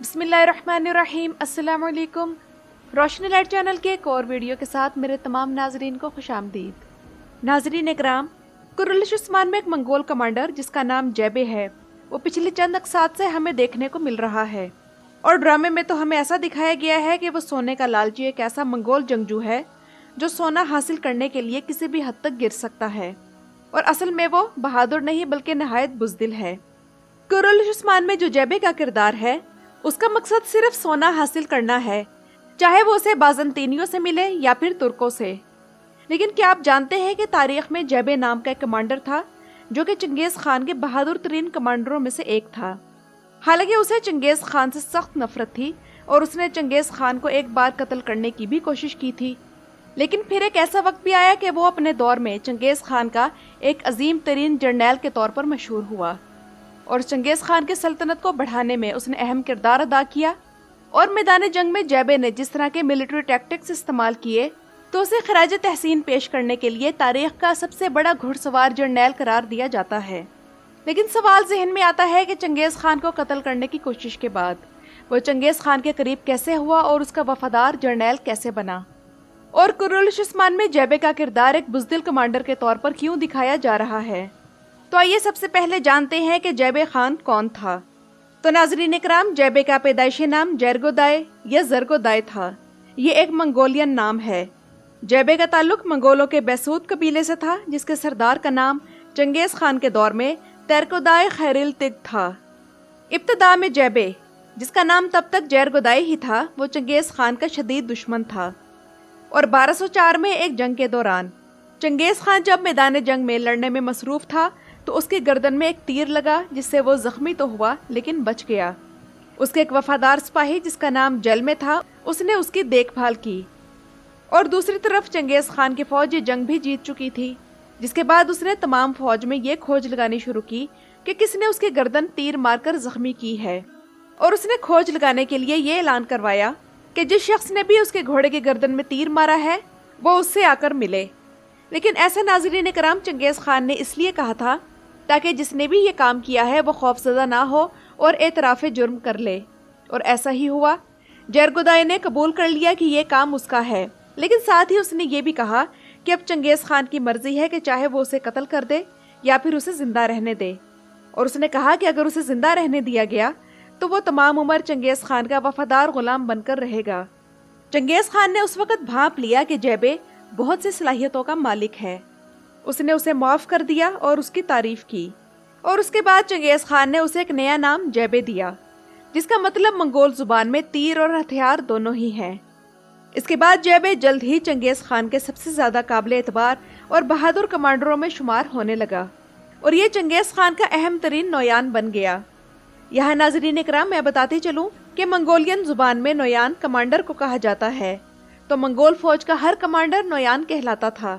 بسم اللہ الرحمن الرحیم۔ السلام علیکم۔ روشنی لائٹ چینل کے ایک اور ویڈیو کے ساتھ میرے تمام ناظرین کو خوش آمدید۔ ناظرین اکرام، کرلش عثمان میں ایک منگول کمانڈر جس کا نام جیبے ہے، وہ پچھلی چند اقساط سے ہمیں دیکھنے کو مل رہا ہے، اور ڈرامے میں تو ہمیں ایسا دکھایا گیا ہے کہ وہ سونے کا لالچی ایک ایسا منگول جنگجو ہے جو سونا حاصل کرنے کے لیے کسی بھی حد تک گر سکتا ہے، اور اصل میں وہ بہادر نہیں بلکہ نہایت بزدل ہے۔ کرلش عثمان میں جو جیبے کا کردار ہے، اس کا مقصد صرف سونا حاصل کرنا ہے، چاہے وہ اسے بازنطینیوں سے ملے یا پھر ترکوں سے۔ لیکن کیا آپ جانتے ہیں کہ تاریخ میں جیبے نام کا ایک کمانڈر تھا جو کہ چنگیز خان کے بہادر ترین کمانڈروں میں سے ایک تھا۔ حالانکہ اسے چنگیز خان سے سخت نفرت تھی اور اس نے چنگیز خان کو ایک بار قتل کرنے کی بھی کوشش کی تھی، لیکن پھر ایک ایسا وقت بھی آیا کہ وہ اپنے دور میں چنگیز خان کا ایک عظیم ترین جرنیل کے طور پر مشہور ہوا، اور چنگیز خان کی سلطنت کو بڑھانے میں اس نے اہم کردار ادا کیا۔ اور میدان جنگ میں جیبے نے جس طرح کے ملٹری ٹیکٹکس استعمال کیے تو اسے خراج تحسین پیش کرنے کے لیے تاریخ کا سب سے بڑا گھڑ سوار جرنیل قرار دیا جاتا ہے۔ لیکن سوال ذہن میں آتا ہے کہ چنگیز خان کو قتل کرنے کی کوشش کے بعد وہ چنگیز خان کے قریب کیسے ہوا اور اس کا وفادار جرنیل کیسے بنا، اور کرلش عثمان میں جیبے کا کردار ایک بزدل کمانڈر کے طور پر کیوں دکھایا جا رہا ہے۔ تو آئیے سب سے پہلے جانتے ہیں کہ جیبے خان کون تھا۔ تو ناظرین اکرام، جیبے کا پیدائشی نام جیرگودائے یا زرگودائے تھا۔ یہ ایک منگولین نام ہے۔ جیبے کا تعلق منگولوں کے بیسود قبیلے سے تھا جس کے سردار کا نام چنگیز خان کے دور میں تیرکودائے خیرل تگ تھا۔ ابتدا میں جیبے، جس کا نام تب تک جیرگودائے ہی تھا، وہ چنگیز خان کا شدید دشمن تھا، اور 1204 میں ایک جنگ کے دوران چنگیز خان جب میدان جنگ میں لڑنے میں مصروف تھا تو اس کی گردن میں ایک تیر لگا جس سے وہ زخمی تو ہوا لیکن بچ گیا۔ اس کے ایک وفادار سپاہی جس کا نام جلمے تھا، اس نے اس کی دیکھ بھال کی، اور دوسری طرف چنگیز خان کی فوج یہ جنگ بھی جیت چکی تھی، جس کے بعد اس نے تمام فوج میں یہ کھوج لگانی شروع کی کہ کس نے اس کی گردن تیر مار کر زخمی کی ہے، اور اس نے کھوج لگانے کے لیے یہ اعلان کروایا کہ جس شخص نے بھی اس کے گھوڑے کی گردن میں تیر مارا ہے وہ اس سے آ کر ملے۔ لیکن ایسا ناظرین کرام چنگیز خان نے اس لیے کہا تھا تاکہ جس نے بھی یہ کام کیا ہے وہ خوفزدہ نہ ہو اور اعتراف جرم کر لے، اور ایسا ہی ہوا۔ جیرگودائے نے قبول کر لیا کہ یہ کام اس کا ہے، لیکن ساتھ ہی اس نے یہ بھی کہا کہ اب چنگیز خان کی مرضی ہے کہ چاہے وہ اسے قتل کر دے یا پھر اسے زندہ رہنے دے، اور اس نے کہا کہ اگر اسے زندہ رہنے دیا گیا تو وہ تمام عمر چنگیز خان کا وفادار غلام بن کر رہے گا۔ چنگیز خان نے اس وقت بھانپ لیا کہ جیبے بہت سی صلاحیتوں کا مالک ہے۔ اس نے اسے معاف کر دیا اور اس کی تعریف کی، اور اس کے بعد چنگیز خان نے اسے ایک نیا نام جیبے دیا جس کا مطلب منگول زبان میں تیر اور ہتھیار دونوں ہی ہیں۔ اس کے بعد جیبے جلد ہی چنگیز خان کے سب سے زیادہ قابل اعتبار اور بہادر کمانڈروں میں شمار ہونے لگا، اور یہ چنگیز خان کا اہم ترین نویان بن گیا۔ یہاں ناظرین اکرام میں بتاتی چلوں کہ منگولین زبان میں نویان کمانڈر کو کہا جاتا ہے، تو منگول فوج کا ہر کمانڈر نویان کہلاتا تھا،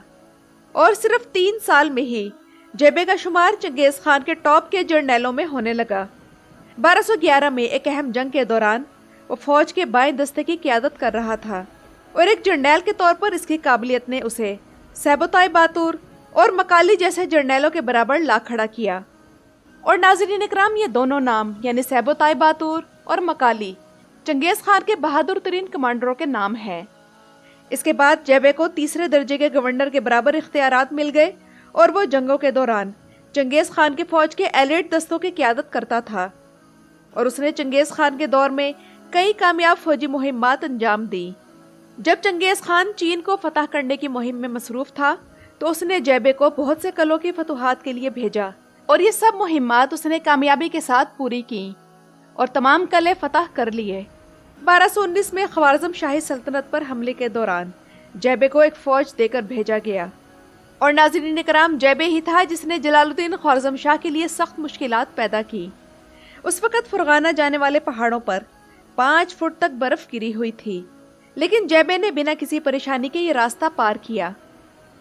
اور صرف 3 سال میں ہی جیبے کا شمار چنگیز خان کے ٹاپ کے جرنیلوں میں ہونے لگا۔ 1211 میں ایک اہم جنگ کے دوران وہ فوج کے بائیں دستے کی قیادت کر رہا تھا، اور ایک جرنیل کے طور پر اس کی قابلیت نے اسے سیبوتائے باتور اور مکالی جیسے جرنیلوں کے برابر لا کھڑا کیا۔ اور ناظرین اکرام، یہ دونوں نام یعنی سیبوتائے باتور اور مکالی چنگیز خان کے بہادر ترین کمانڈروں کے نام ہیں۔ اس کے بعد جیبے کو تیسرے درجے کے گورنر کے برابر اختیارات مل گئے، اور وہ جنگوں کے دوران چنگیز خان کی فوج کے ایلیٹ دستوں کی قیادت کرتا تھا، اور اس نے چنگیز خان کے دور میں کئی کامیاب فوجی مہمات انجام دی۔ جب چنگیز خان چین کو فتح کرنے کی مہم میں مصروف تھا تو اس نے جیبے کو بہت سے قلعوں کی فتوحات کے لیے بھیجا، اور یہ سب مہمات اس نے کامیابی کے ساتھ پوری کی اور تمام قلعے فتح کر لیے۔ 1219 میں خوارزم شاہی سلطنت پر حملے کے دوران جیبے کو ایک فوج دے کر بھیجا گیا، اور ناظرین کرام جیبے ہی تھا جس نے جلال الدین خوارزم شاہ کے لیے سخت مشکلات پیدا کی۔ اس وقت فرغانہ جانے والے پہاڑوں پر 5 فٹ تک برف گری ہوئی تھی، لیکن جیبے نے بنا کسی پریشانی کے یہ راستہ پار کیا،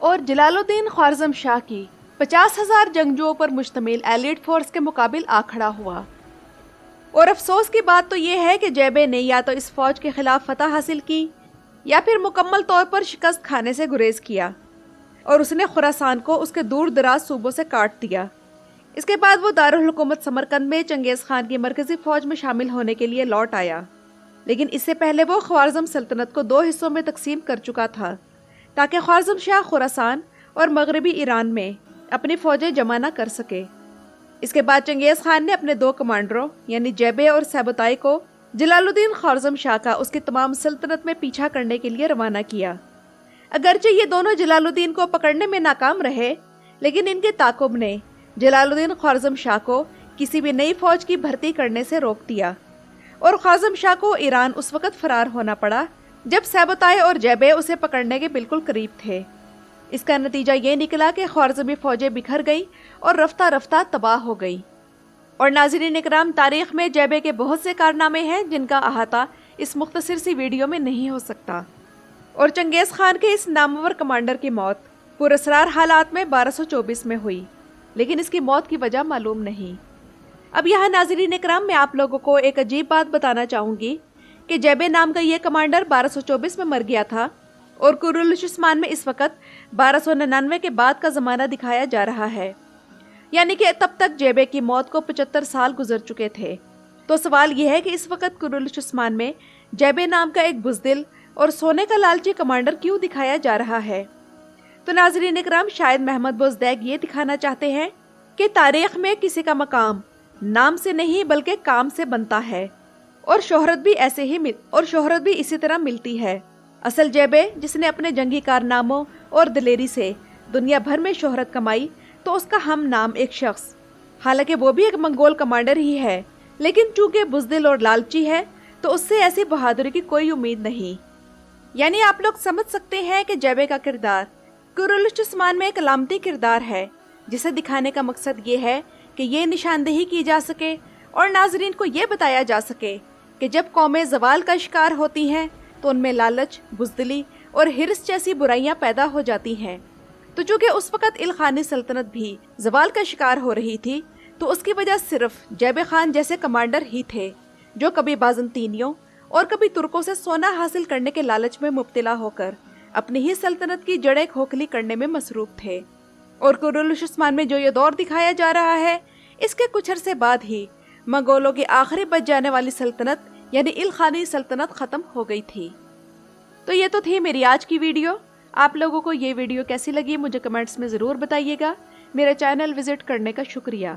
اور جلال الدین خوارزم شاہ کی 50,000 جنگجوؤں پر مشتمل ایلیٹ فورس کے مقابل آ کھڑا ہوا۔ اور افسوس کی بات تو یہ ہے کہ جیبے نے یا تو اس فوج کے خلاف فتح حاصل کی یا پھر مکمل طور پر شکست کھانے سے گریز کیا، اور اس نے خراسان کو اس کے دور دراز صوبوں سے کاٹ دیا۔ اس کے بعد وہ دارال حکومت سمرقند میں چنگیز خان کی مرکزی فوج میں شامل ہونے کے لیے لوٹ آیا، لیکن اس سے پہلے وہ خوارزم سلطنت کو 2 حصوں میں تقسیم کر چکا تھا تاکہ خوارزم شاہ خراسان اور مغربی ایران میں اپنی فوجیں جمع نہ کر سکے۔ اس کے بعد چنگیز خان نے اپنے 2 کمانڈروں یعنی جیبے اور سیبوتائی کو جلال الدین خوارزم شاہ کا اس کی تمام سلطنت میں پیچھا کرنے کے لیے روانہ کیا۔ اگرچہ یہ دونوں جلال الدین کو پکڑنے میں ناکام رہے، لیکن ان کے تعاقب نے جلال الدین خوارزم شاہ کو کسی بھی نئی فوج کی بھرتی کرنے سے روک دیا، اور خوارزم شاہ کو ایران اس وقت فرار ہونا پڑا جب سیبوتائی اور جیبے اسے پکڑنے کے بالکل قریب تھے۔ اس کا نتیجہ یہ نکلا کہ خوارزمی فوجیں بکھر گئی اور رفتہ رفتہ تباہ ہو گئی۔ اور ناظرین اکرام، تاریخ میں جیبے کے بہت سے کارنامے ہیں جن کا احاطہ اس مختصر سی ویڈیو میں نہیں ہو سکتا، اور چنگیز خان کے اس نامور کمانڈر کی موت پراسرار حالات میں 1224 میں ہوئی، لیکن اس کی موت کی وجہ معلوم نہیں۔ اب یہاں ناظرین اکرام میں آپ لوگوں کو ایک عجیب بات بتانا چاہوں گی کہ جیبے نام کا یہ کمانڈر 1224 میں مر گیا تھا، اور کرالشسمان میں اس وقت 1299 کے بعد کا زمانہ دکھایا جا رہا ہے، یعنی کہ تب تک جیبے کی موت کو 75 سال گزر چکے تھے۔ تو سوال یہ ہے کہ اس وقت کرالشسمان میں جیبے نام کا ایک بزدل اور سونے کا لالچی کمانڈر کیوں دکھایا جا رہا ہے؟ تو ناظرین اکرام، شاید محمد بوزدیگ یہ دکھانا چاہتے ہیں کہ تاریخ میں کسی کا مقام نام سے نہیں بلکہ کام سے بنتا ہے، اور شہرت بھی اسی طرح ملتی ہے۔ اصل جیبے جس نے اپنے جنگی کارناموں اور دلیری سے دنیا بھر میں شہرت کمائی، تو اس کا ہم نام ایک شخص، حالانکہ وہ بھی ایک منگول کمانڈر ہی ہے، لیکن چونکہ بزدل اور لالچی ہے تو اس سے ایسی بہادری کی کوئی امید نہیں۔ یعنی آپ لوگ سمجھ سکتے ہیں کہ جیبے کا کردار کرالشسمان میں ایک علامتی کردار ہے، جسے دکھانے کا مقصد یہ ہے کہ یہ نشاندہی کی جا سکے اور ناظرین کو یہ بتایا جا سکے کہ جب قومیں زوال کا شکار ہوتی ہیں تو ان میں لالچ، بزدلی اور ہرس جیسی برائیاں پیدا ہو جاتی ہیں۔ تو چونکہ اس وقت الخانی سلطنت بھی زوال کا شکار ہو رہی تھی، تو اس کی وجہ صرف جیبے خان جیسے کمانڈر ہی تھے جو کبھی بازنطینیوں اور کبھی ترکوں سے سونا حاصل کرنے کے لالچ میں مبتلا ہو کر اپنی ہی سلطنت کی جڑیں کھوکھلی کرنے میں مصروف تھے۔ اور کرالشسمان میں جو یہ دور دکھایا جا رہا ہے، اس کے کچھ عرصے بعد ہی منگولوں کی آخری بچ جانے والی سلطنت یعنی الخانی سلطنت ختم ہو گئی تھی۔ تو یہ تو تھی میری آج کی ویڈیو۔ آپ لوگوں کو یہ ویڈیو کیسی لگی مجھے کمنٹس میں ضرور بتائیے گا۔ میرا چینل وزٹ کرنے کا شکریہ۔